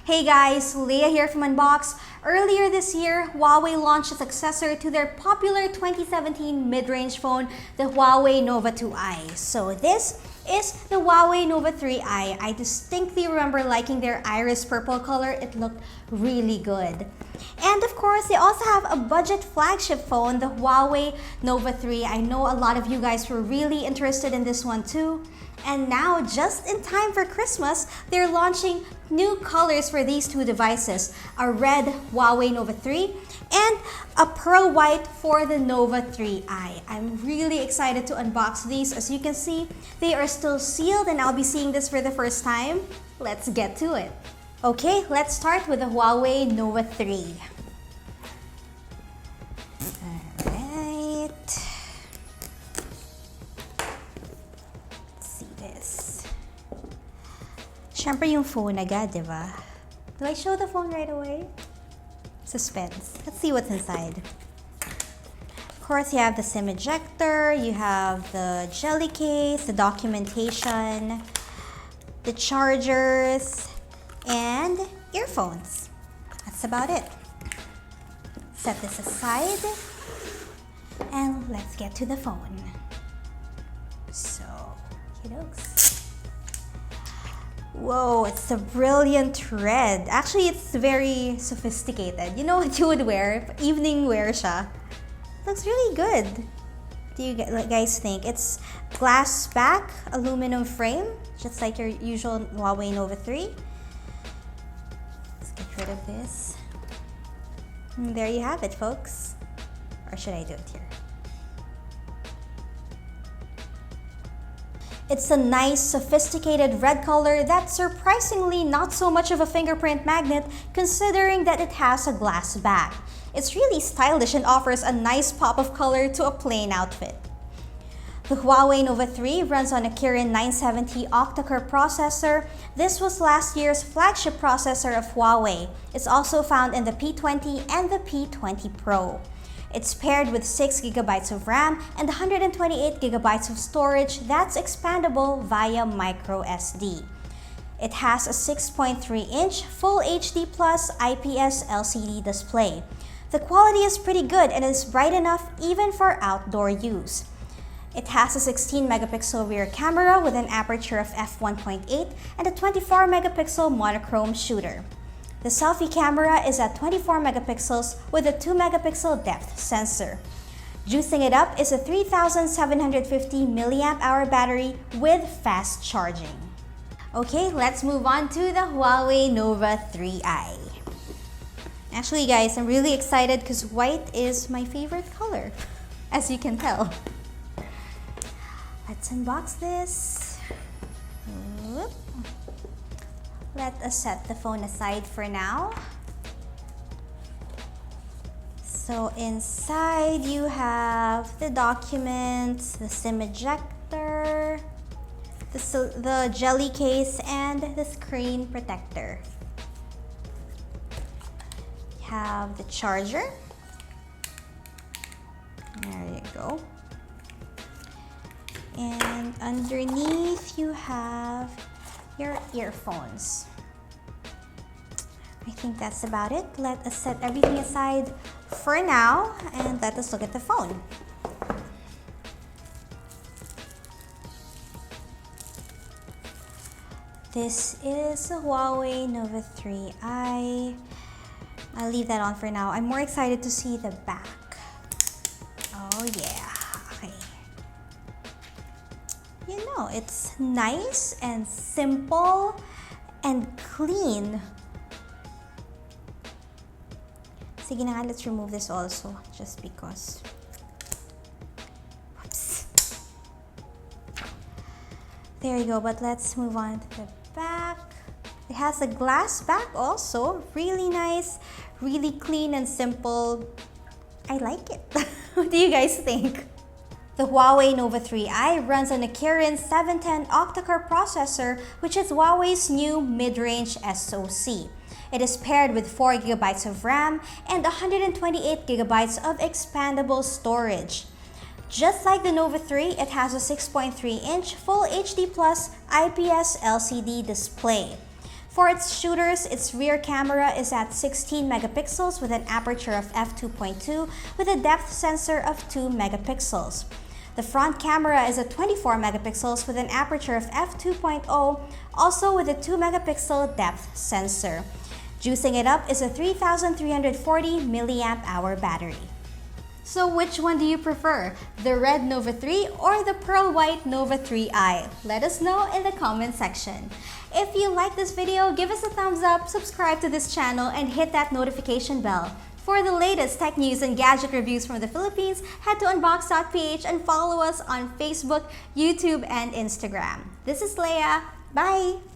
Hey guys, Leah here from Unbox. Earlier this year, Huawei launched a successor to their popular 2017 mid-range phone, the Huawei Nova 2i. So this is the Huawei Nova 3i. I distinctly remember liking their iris purple color. It looked really good. And of course, they also have a budget flagship phone, the Huawei Nova 3. I know a lot of you guys were really interested in this one too. And now, just in time for Christmas, they're launching new colors for these two devices. A red Huawei Nova 3 and a pearl white for the Nova 3i. I'm really excited to unbox these. As you can see, they are still sealed and I'll be seeing this for the first time. Let's get to it. Okay, let's start with the Huawei Nova 3. Siyempre yung phone agad, diba? Do I show the phone right away? Suspense. Let's see what's inside. Of course, you have the SIM ejector, you have the jelly case, the documentation, the chargers, and earphones. That's about it. Set this aside, and let's get to the phone. So, here it goes. Whoa, it's a brilliant red. Actually, it's very sophisticated. You know what you would wear? Evening wear siya. Looks really good. What do you guys think? It's glass back, aluminum frame, just like your usual Huawei Nova 3. Let's get rid of this. And there you have it, folks. Or should I do it here? It's a nice, sophisticated red color that's surprisingly not so much of a fingerprint magnet considering that it has a glass back. It's really stylish and offers a nice pop of color to a plain outfit. The Huawei Nova 3 runs on a Kirin 970 octa-core processor. This was last year's flagship processor of Huawei. It's also found in the P20 and the P20 Pro. It's paired with 6GB of RAM and 128GB of storage that's expandable via micro SD. It has a 6.3-inch Full HD Plus IPS LCD display. The quality is pretty good and is bright enough even for outdoor use. It has a 16-megapixel rear camera with an aperture of f1.8 and a 24-megapixel monochrome shooter. The selfie camera is at 24 megapixels with a 2-megapixel depth sensor. Juicing it up is a 3,750 mAh battery with fast charging. Okay, let's move on to the Huawei Nova 3i. Actually guys, I'm really excited because white is my favorite color, as you can tell. Let's unbox this. Whoop. Let us set the phone aside for now. So inside you have the documents, the SIM ejector, the jelly case, and the screen protector. You have the charger. There you go. And underneath you have your earphones. I think that's about it. Let us set everything aside for now and let us look at the phone. This is the Huawei Nova 3i. I'll leave that on for now. I'm more excited to see the back. Oh yeah. Okay. You know, it's nice and simple and clean. Sige na nga, let's remove this also, just because. Whoops. There you go, but let's move on to the back. It has a glass back also. Really nice, really clean and simple. I like it. What do you guys think? The Huawei Nova 3i runs on a Kirin 710 octa-core processor, which is Huawei's new mid-range SoC. It is paired with 4GB of RAM and 128GB of expandable storage. Just like the Nova 3, it has a 6.3-inch Full HD Plus IPS LCD display. For its shooters, its rear camera is at 16 megapixels with an aperture of f2.2 with a depth sensor of 2 megapixels. The front camera is at 24 megapixels with an aperture of f2.0, also with a 2 megapixel depth sensor. Juicing it up is a 3,340 milliamp hour battery. So which one do you prefer, the red Nova 3 or the pearl white Nova 3i? Let us know in the comment section. If you like this video, give us a thumbs up, subscribe to this channel, and hit that notification bell. For the latest tech news and gadget reviews from the Philippines, head to unbox.ph and follow us on Facebook, YouTube, and Instagram. This is Leia. Bye!